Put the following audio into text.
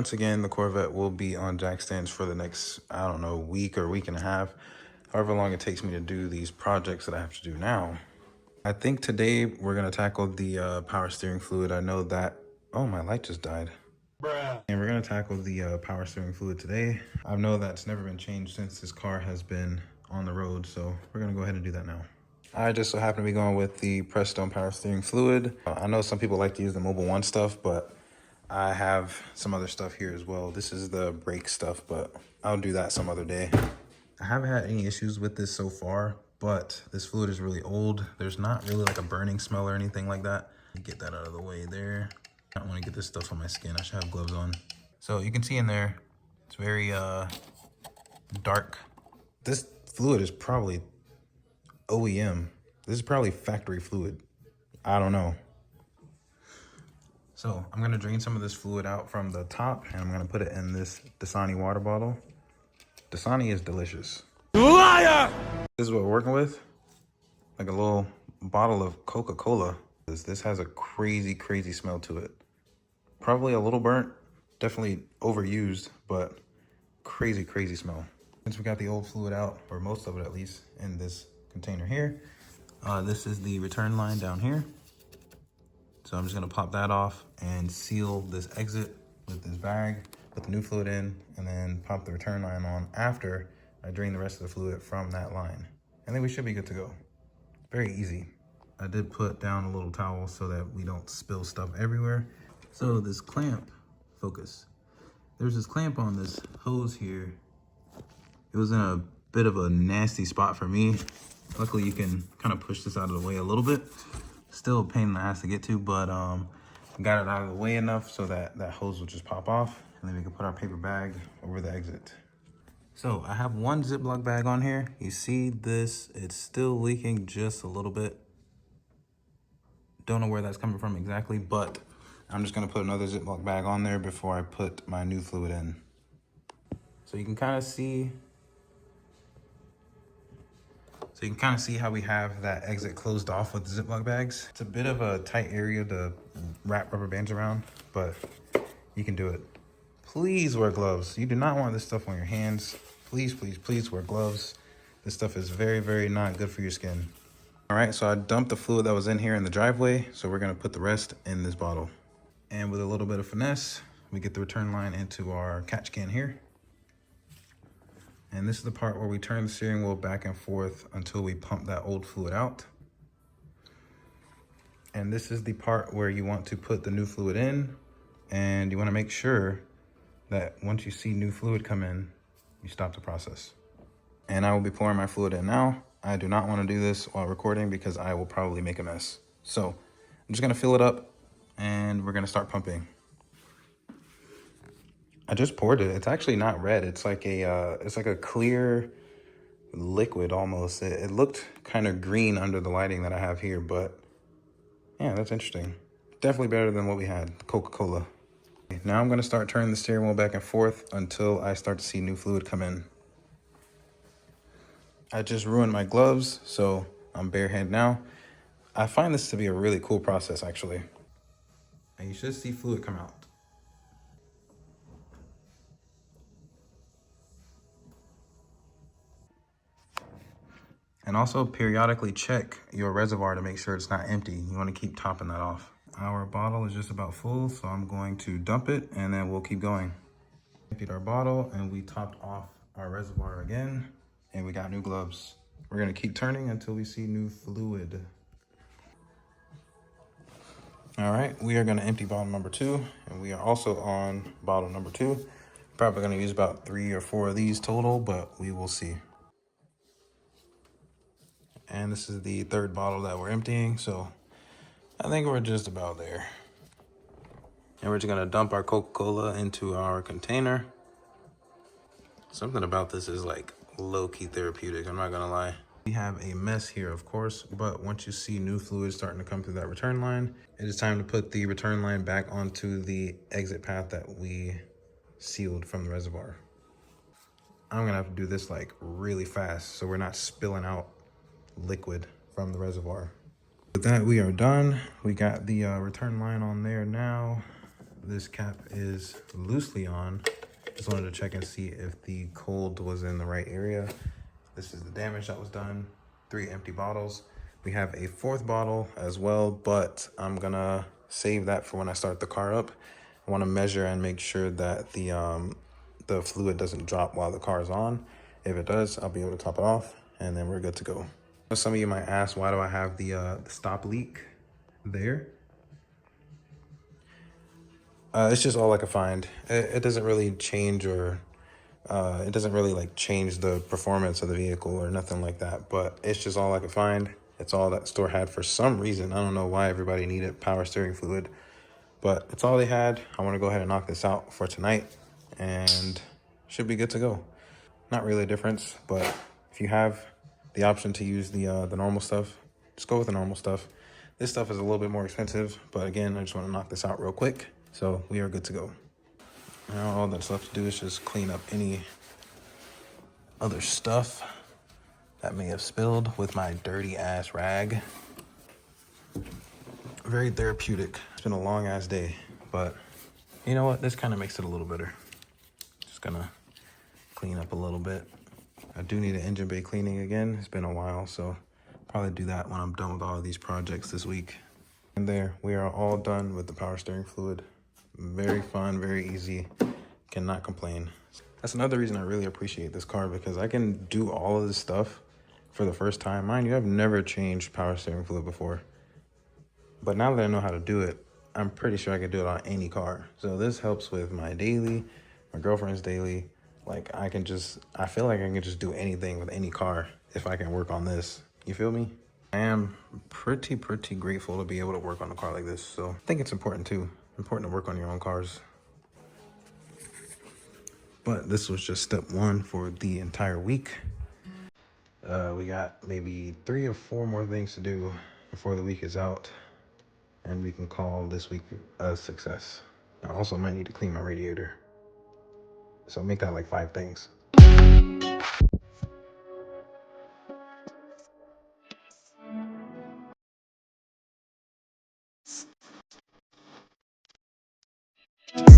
Once again, the Corvette will be on jack stands for the next, I don't know, week or week and a half, however long it takes me to do these projects that I have to do now. I think today we're gonna tackle the power steering fluid. I know that, oh, my light just died. Bruh. And we're gonna tackle the power steering fluid today. I know that's never been changed since this car has been on the road, so we're gonna go ahead and do that now. I just so happen to be going with the Prestone power steering fluid. I know some people like to use the Mobile One stuff, but I have some other stuff here as well. This is the brake stuff, but I'll do that some other day. I haven't had any issues with this so far, but this fluid is really old. There's not really like a burning smell or anything like that. Get that out of the way there. I don't want to get this stuff on my skin. I should have gloves on. So you can see in there, it's very dark. This fluid is probably OEM. This is probably factory fluid. I don't know. So I'm gonna drain some of this fluid out from the top and I'm gonna put it in this Dasani water bottle. Dasani is delicious. Liar! This is what we're working with. Like a little bottle of Coca-Cola. This has a crazy, crazy smell to it. Probably a little burnt, definitely overused, but crazy, crazy smell. Since we got the old fluid out, or most of it at least, in this container here, this is the return line down here. So I'm just gonna pop that off and seal this exit with this bag, put the new fluid in, and then pop the return line on after I drain the rest of the fluid from that line. And then we should be good to go. Very easy. I did put down a little towel so that we don't spill stuff everywhere. So this clamp, focus. There's this clamp on this hose here. It was in a bit of a nasty spot for me. Luckily you can kind of push this out of the way a little bit. Still a pain in the ass to get to, but got it out of the way enough so that that hose will just pop off, and then we can put our paper bag over the exit. So I have one Ziploc bag on here. You see this, it's still leaking just a little bit. Don't know where that's coming from exactly, but I'm just gonna put another Ziploc bag on there before I put my new fluid in. So you can kind of see how we have that exit closed off with the Ziploc bags. It's a bit of a tight area to wrap rubber bands around, but you can do it. Please wear gloves. You do not want this stuff on your hands. Please, please, please wear gloves. This stuff is very, very not good for your skin. All right, so I dumped the fluid that was in here in the driveway, so we're gonna put the rest in this bottle. And with a little bit of finesse, we get the return line into our catch can here. And this is the part where we turn the steering wheel back and forth until we pump that old fluid out. And this is the part where you want to put the new fluid in, and you want to make sure that once you see new fluid come in, you stop the process. And I will be pouring my fluid in now. I do not want to do this while recording because I will probably make a mess. So I'm just going to fill it up and we're going to start pumping. I just poured it. It's actually not red. It's like a clear liquid almost. It looked kind of green under the lighting that I have here, but yeah, that's interesting. Definitely better than what we had, Coca-Cola. Now I'm gonna start turning the steering wheel back and forth until I start to see new fluid come in. I just ruined my gloves, so I'm barehanded now. I find this to be a really cool process, actually. And you should see fluid come out. And also periodically check your reservoir to make sure it's not empty. You want to keep topping that off. Our bottle is just about full, so I'm going to dump it and then we'll keep going. Emptied our bottle and we topped off our reservoir again, and we got new gloves. We're gonna keep turning until we see new fluid. All right, we are gonna empty bottle number 2, and we are also on bottle number 2. Probably gonna use about 3 or 4 of these total, but we will see. And this is the 3rd bottle that we're emptying, so I think we're just about there. And we're just gonna dump our Coca-Cola into our container. Something about this is like low-key therapeutic, I'm not gonna lie. We have a mess here, of course, but once you see new fluid starting to come through that return line, it is time to put the return line back onto the exit path that we sealed from the reservoir. I'm gonna have to do this like really fast so we're not spilling out liquid from the reservoir. With that, we are done. We got the return line on there now. this cap is loosely on. Just wanted to check and see if the cold was in the right area. This is the damage that was done. 3 empty bottles. We have a 4th bottle as well, but I'm gonna save that for when I start the car up. I want to measure and make sure that the fluid doesn't drop while the car is on. If it does, I'll be able to top it off, and then we're good to go. Some of you might ask, why do I have the stop leak there? It's just all I could find. It doesn't really change or it doesn't really like change the performance of the vehicle or nothing like that, but it's just all I could find. It's all that store had for some reason. I don't know why everybody needed power steering fluid, but it's all they had. I want to go ahead and knock this out for tonight and should be good to go. Not really a difference, but if you have the option to use the normal stuff, just go with the normal stuff. This stuff is a little bit more expensive, but again, I just want to knock this out real quick. So we are good to go. Now all that's left to do is just clean up any other stuff that may have spilled with my dirty ass rag. Very therapeutic. It's been a long ass day, but you know what? This kind of makes it a little better. Just gonna clean up a little bit. I do need an engine bay cleaning again. It's been a while, so probably do that when I'm done with all of these projects this week. And there, we are all done with the power steering fluid. Very fun, very easy. Cannot complain. That's another reason I really appreciate this car, because I can do all of this stuff for the first time. Mind you, I've never changed power steering fluid before. But now that I know how to do it, I'm pretty sure I can do it on any car. So this helps with my daily, my girlfriend's daily. Like I feel like I can just do anything with any car if I can work on this. You feel me? I am pretty grateful to be able to work on a car like this. So I think it's important too. Important to work on your own cars. But this was just step 1 for the entire week. We got maybe 3 or 4 more things to do before the week is out, and we can call this week a success. I also might need to clean my radiator. So make that like 5 things.